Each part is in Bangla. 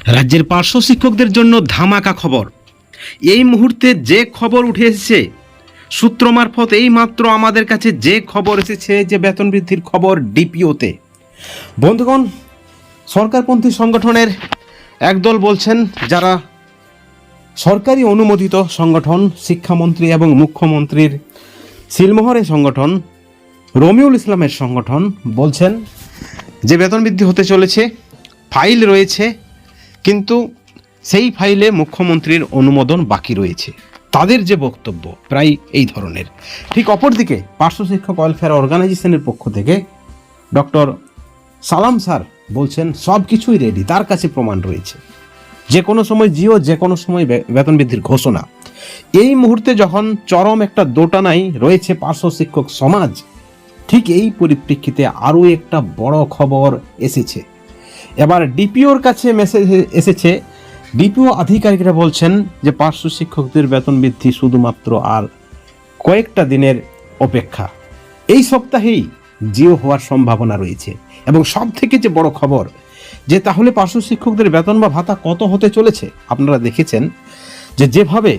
রাজ্যের পার্শ্ব শিক্ষকদের জন্য ধামাকা খবর। এই মুহূর্তে যে খবর উঠে এসেছে সূত্র মারফত, এই মাত্র আমাদের কাছে যে খবর এসেছে যে বেতন বৃদ্ধির খবর ডিপিওতে। বন্ধুগণ, সরকারপন্থী সংগঠনের একদল বলছেন, যারা সরকারি অনুমোদিত সংগঠন, শিক্ষামন্ত্রী এবং মুখ্যমন্ত্রীর সিলমোহরের সংগঠন, রমিউল ইসলামের সংগঠন, বলছেন যে বেতন বৃদ্ধি হতে চলেছে, ফাইল রয়েছে, কিন্তু সেই ফাইলে মুখ্যমন্ত্রীর অনুমোদন বাকি রয়েছে। তাদের যে বক্তব্য প্রায় এই ধরনের। ঠিক অপরদিকে পার্শ্ব শিক্ষক ওয়েলফেয়ার অর্গানাইজেশনের পক্ষ থেকে ডক্টর সালাম স্যার বলছেন সব কিছুই রেডি, তার কাছে প্রমাণ রয়েছে, যে কোনো সময় জিও, যে কোনো সময় বেতন বৃদ্ধির ঘোষণা। এই মুহূর্তে যখন চরম একটা দোটানায় রয়েছে পার্শ্ব শিক্ষক সমাজ, ঠিক এই পরিপ্রেক্ষিতে আরও একটা বড় খবর এসেছে। এবার ডিপিওর কাছে মেসেজ এসেছে। ডিপিও আধিকারিকরা বলছেন যে পার্শ্ব শিক্ষকদের বেতন বৃদ্ধি শুধুমাত্র আর কয়েকটা দিনের অপেক্ষা। এই সপ্তাহেই জিও হওয়ার সম্ভাবনা রয়েছে। এবং সব থেকে যে বড় খবর, যে তাহলে পার্শ্ব শিক্ষকদের বেতন বা ভাতা কত হতে চলেছে। আপনারা দেখেছেন যে যেভাবে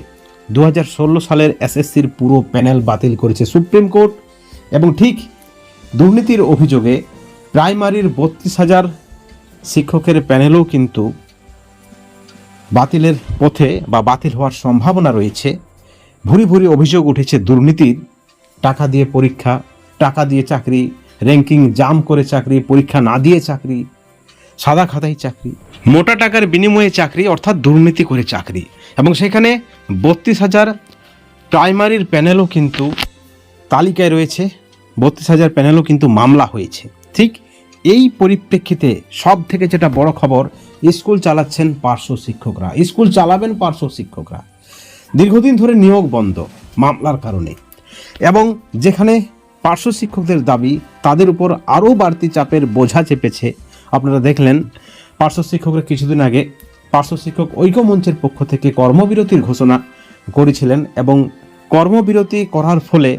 2016 সালের এসএসসির পুরো প্যানেল বাতিল করেছে সুপ্রিম কোর্ট, এবং ঠিক দুর্নীতির অভিযোগে প্রাইমারির 32,000 শিক্ষকের প্যানেলও কিন্তু বাতিলের পথে বা বাতিল হওয়ার সম্ভাবনা রয়েছে। ভুরি ভুরি অভিযোগ উঠেছে দুর্নীতির। টাকা দিয়ে পরীক্ষা, টাকা দিয়ে চাকরি, র্যাঙ্কিং জাম করে চাকরি, পরীক্ষা না দিয়ে চাকরি, সাদা খাতায় চাকরি, মোটা টাকার বিনিময়ে চাকরি, অর্থাৎ দুর্নীতি করে চাকরি। এবং সেখানে 32,000 প্রাইমারির প্যানেলও কিন্তু তালিকায় রয়েছে, 32,000 প্যানেলও কিন্তু মামলা হয়েছে। ঠিক এই পরিপ্রেক্ষিতে সব থেকে যেটা বড় খবর, স্কুল চালাচ্ছেন পার্শ্ব শিক্ষকরা, স্কুল চালাবেন পার্শ্ব শিক্ষকরা। দীর্ঘদিন ধরে নিয়োগ বন্ধ মামলার কারণে, এবং যেখানে পার্শ্ব শিক্ষকদের দাবি, তাদের উপর আরও বাড়তি চাপের বোঝা চেপেছে। আপনারা দেখলেন পার্শ্ব শিক্ষকরা কিছুদিন আগে পার্শ্ব শিক্ষক ঐক্য মঞ্চের পক্ষ থেকে কর্মবিরতির ঘোষণা করেছিলেন, এবং কর্মবিরতি করার ফলে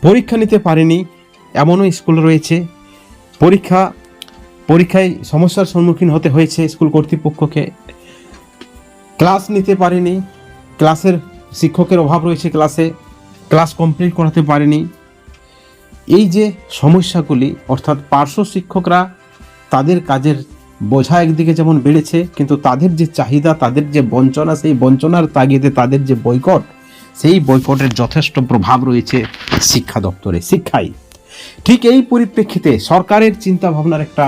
পরীক্ষা নিতে পারেনি এমনও স্কুল রয়েছে। পরীক্ষায় সমস্যার সম্মুখীন হতে হয়েছে স্কুল কর্তৃপক্ষকে। ক্লাস নিতে পারেনি, ক্লাসের শিক্ষকের অভাব রয়েছে, ক্লাস কমপ্লিট করাতে পারেনি। এই যে সমস্যাগুলি, অর্থাৎ পার্শ্ব শিক্ষকরা তাদের কাজের বোঝা একদিকে যেমন বেড়েছে, কিন্তু তাদের যে চাহিদা, তাদের যে বঞ্চনা, সেই বঞ্চনার তাগিদে তাদের যে বয়কট, সেই বয়কটের যথেষ্ট প্রভাব রয়েছে শিক্ষা দপ্তরে, শিক্ষায়। ঠিক এই পরিপ্রেক্ষিতে সরকারের চিন্তা ভাবনার একটা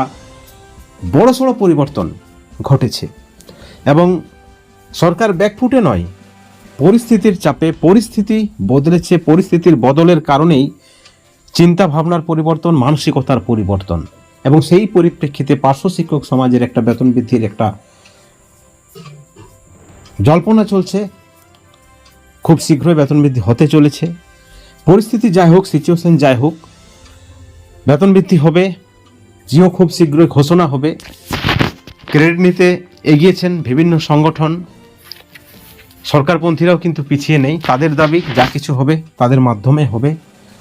বড়সড় পরিবর্তন ঘটেছে, এবং সরকার ব্যাকফুটে নয়, পরিস্থিতির চাপে পরিস্থিতি বদলেছে। পরিস্থিতির বদলের কারণেই চিন্তা ভাবনার পরিবর্তন, মানসিকতার পরিবর্তন। এবং সেই পরিপ্রেক্ষিতে পার্শ্ব শিক্ষক সমাজের একটা বেতন বৃদ্ধির একটা জল্পনা চলছে। খুব শীঘ্রই বেতন বৃদ্ধি হতে চলেছে। পরিস্থিতি যাই হোক, সিচুয়েশন যাই হোক, বেতন বৃদ্ধি হবে। জিও খুব শীঘ্রই ঘোষণা হবে। ক্রেডিট নিতে এগিয়েছেন বিভিন্ন সংগঠন, সরকারপন্থীরাও কিন্তু পিছিয়ে নেই। তাদের দাবি যা কিছু হবে তাদের মাধ্যমে হবে।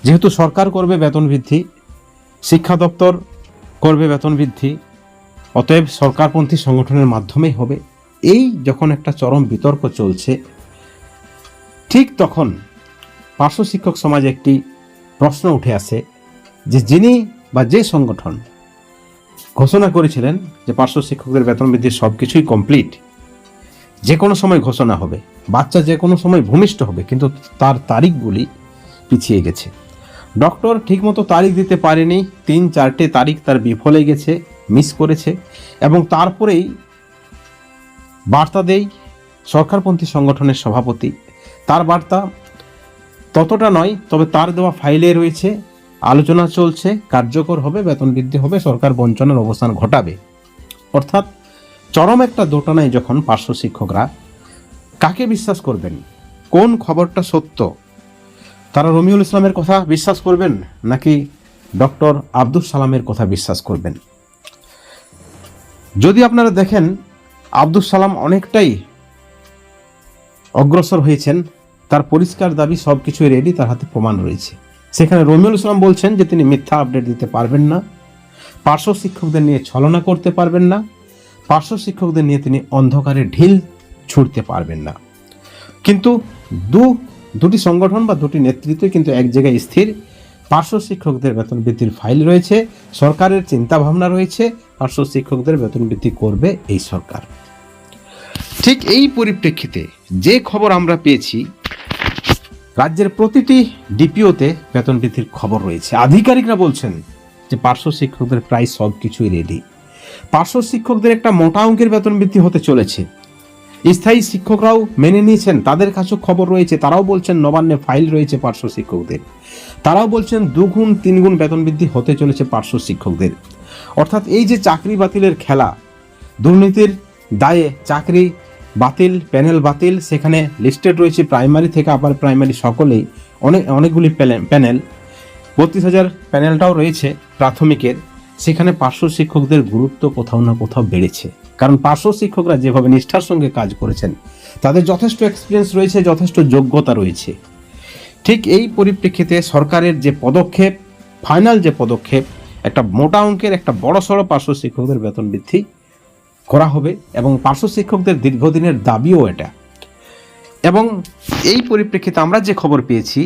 যেহেতু সরকার করবে বেতন বৃদ্ধি, শিক্ষা দপ্তর করবে বেতন বৃদ্ধি, অতএব সরকারপন্থী সংগঠনের মাধ্যমেই হবে। এই যখন একটা চরম বিতর্ক চলছে, ঠিক তখন পার্শ্ব শিক্ষক সমাজে একটি প্রশ্ন উঠে আসে যে যিনি বা যে সংগঠন ঘোষণা করেছিলেন যে পার্শ্ব শিক্ষকদের বেতন বৃদ্ধির সব কিছুই কমপ্লিট, যে কোনো সময় ঘোষণা হবে, বাচ্চা যে কোনো সময় ভূমিষ্ঠ হবে, কিন্তু তার তারিখগুলি পিছিয়ে গেছে। ডক্টর ঠিকমতো তারিখ দিতে পারেনি, 3-4টে তারিখ তার বিফলে গেছে, মিস করেছে। এবং তারপরেই বার্তা দেই সরকারপন্থী সংগঠনের সভাপতি। তার বার্তা ততটা নয়, তবে তার দেওয়া ফাইলে রয়েছে, আলোচনা চলছে, কার্যকর হবে, বেতন বৃদ্ধি হবে, সরকার বঞ্চনার অবসান ঘটাবে। অর্থাৎ চরম একটা দোটানায় যখন পার্শ্ব শিক্ষকরা, কাকে বিশ্বাস করবেন, কোন খবরটা সত্য? তারা রমিউল ইসলামের কথা বিশ্বাস করবেন নাকি ডক্টর আব্দুল সালামের কথা বিশ্বাস করবেন? যদি আপনারা দেখেন আব্দুল সালাম অনেকটাই অগ্রসর হয়েছেন, তার পরিষ্কার দাবি সব কিছুই রেডি, তার হাতে প্রমাণ রয়েছে। সেখানে রমিউল ইসলাম বলছেন যে তিনি মিথ্যা আপডেট দিতে পারবেন না, পার্শ্ব শিক্ষকদের নিয়ে ছলনা করতে পারবেন না, পার্শ্ব শিক্ষকদের নিয়ে তিনি অন্ধকারে ঢিল ছুটতে পারবেন না। কিন্তু দুটি সংগঠন বা দুটি নেতৃত্ব কিন্তু এক জায়গায় স্থির। পার্শ্ব শিক্ষকদের বেতন বৃদ্ধির ফাইল রয়েছে, সরকারের চিন্তা ভাবনা রয়েছে, পার্শ্ব শিক্ষকদের বেতন বৃদ্ধি করবে এই সরকার। ঠিক এই পরিপ্রেক্ষিতে যে খবর আমরা পেয়েছি, রাজ্যের প্রতিটি ডিপিওতে বেতন বৃদ্ধির খবর রয়েছে। আধিকারিকরা বলছেন যে পার্শ্ব শিক্ষকদের প্রায় সব কিছুই রেডি। পার্শ্ব শিক্ষকদের একটা মোটা অঙ্কের বেতন বৃদ্ধি হতে চলেছে। স্থায়ী শিক্ষকরাও মেনে নিয়েছেন, তাদের কাছেও খবর রয়েছে, তারাও বলছেন নবান্নে ফাইল রয়েছে পার্শ্ব শিক্ষকদের। তারাও বলছেন 2 গুণ 3 গুণ বেতন বৃদ্ধি হতে চলেছে পার্শ্ব শিক্ষকদের। অর্থাৎ এই যে চাকরি বাতিলের খেলা, দুর্নীতির দায়ে চাকরি বাতিল, প্যানেল বাতিল, সেখানে লিস্টেড রয়েছে প্রাইমারি থেকে আবার প্রাইমারি সকলেই, অনেকগুলি প্যানেল, 32,000 প্যানেলটাও রয়েছে প্রাথমিকের। সেখানে পার্শ্ব শিক্ষকদের গুরুত্ব কোথাও না কোথাও বেড়েছে, কারণ পার্শ্ব শিক্ষকরা যেভাবে নিষ্ঠার সঙ্গে কাজ করেছেন, তাদের যথেষ্ট এক্সপিরিয়েন্স রয়েছে, যথেষ্ট যোগ্যতা রয়েছে। ঠিক এই পরিপ্রেক্ষিতে সরকারের যে পদক্ষেপ, ফাইনাল যে পদক্ষেপ, একটা মোটা অঙ্কের একটা বড়সড় পার্শ্ব শিক্ষকদের বেতন বৃদ্ধি করা হবে এবং পার্শ্ব শিক্ষকদের দীর্ঘদিনের দাবিও এটা। এবং এই পরিপ্রেক্ষিতে আমরা যে খবর পেয়েছি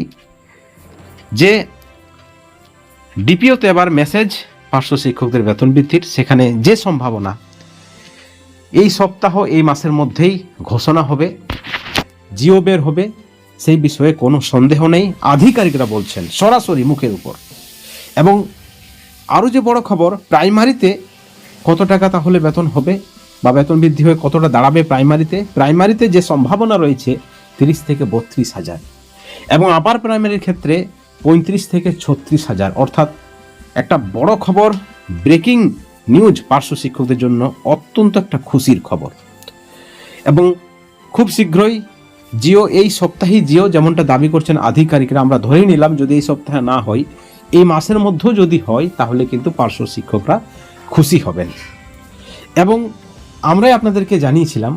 যে ডিপিওতে এবার মেসেজ পার্শ্ব শিক্ষকদের বেতন বৃদ্ধির, সেখানে যে সম্ভাবনা এই সপ্তাহ, এই মাসের মধ্যেই ঘোষণা হবে, জিও বের হবে, সেই বিষয়ে কোনো সন্দেহ নেই। আধিকারিকরা বলছেন সরাসরি মুখের উপর। এবং আরও যে বড় খবর, প্রাইমারিতে কত টাকা তাহলে বেতন হবে বা বেতন বৃদ্ধি হয়ে কতটা দাঁড়াবে প্রাইমারিতে যে সম্ভাবনা রয়েছে 30 থেকে 32,000, এবং আপার প্রাইমারির ক্ষেত্রে 35 থেকে 36,000। অর্থাৎ একটা বড় খবর, ব্রেকিং নিউজ পার্শ্ব শিক্ষকদের জন্য, অত্যন্ত একটা খুশির খবর। এবং খুব শীঘ্রই জিও, এই সপ্তাহেই জিও যেমনটা দাবি করছেন আধিকারিকরা, আমরা ধরেই নিলাম যদি এই সপ্তাহে না হয়, এই মাসের মধ্যেও যদি হয়, তাহলে কিন্তু পার্শ্ব শিক্ষকরা খুশি হবেন। এবং আমরাই আপনাদেরকে জানিয়েছিলাম,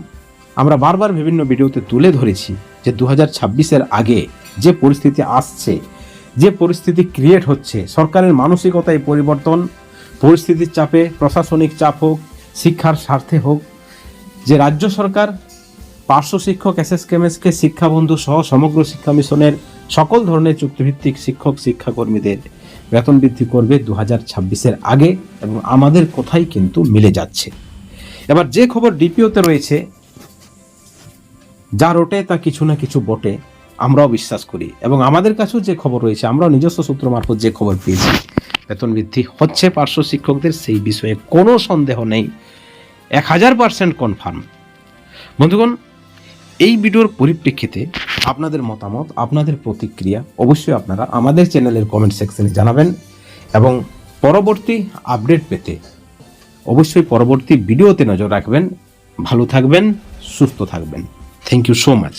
আমরা বারবার বিভিন্ন ভিডিওতে তুলে ধরেছি যে 2026-এর আগে যে পরিস্থিতি আসছে, যে পরিস্থিতি ক্রিয়েট হচ্ছে, সরকারের মানসিকতায় পরিবর্তন, পরিস্থিতির চাপে, প্রশাসনিক চাপ হোক, শিক্ষার স্বার্থে হোক, যে রাজ্য সরকার পার্শ্ব শিক্ষক, এসএসকেএমএসকে, শিক্ষাবন্ধু সহ সমগ্র শিক্ষা মিশনের সকল ধরনের চুক্তিভিত্তিক শিক্ষক শিক্ষাকর্মীদের বেতন বৃদ্ধি করবে 2026-এর আগে, এবং আমাদের কথাই কিন্তু মিলে যাচ্ছে। এবার যে খবর ডিপিওতে রয়েছে, যা রোটে তা কিছু না কিছু বটে, আমরাও বিশ্বাস করি। এবং আমাদের কাছেও যে খবর রয়েছে, আমরাও নিজস্ব সূত্র মারফত যে খবর পেয়েছি, বেতন বৃদ্ধি হচ্ছে পার্শ্ব শিক্ষকদের, সেই বিষয়ে কোনো সন্দেহ নেই, 1000% কনফার্ম। বন্ধুগণ, এই ভিডিওর পরিপ্রেক্ষিতে আপনাদের মতামত, আপনাদের প্রতিক্রিয়া অবশ্যই আপনারা আমাদের চ্যানেলের কমেন্ট সেকশনে জানাবেন। এবং পরবর্তী আপডেট পেতে অবশ্যই পরবর্তী ভিডিওতে নজর রাখবেন। ভালো থাকবেন, সুস্থ থাকবেন। Thank you so much.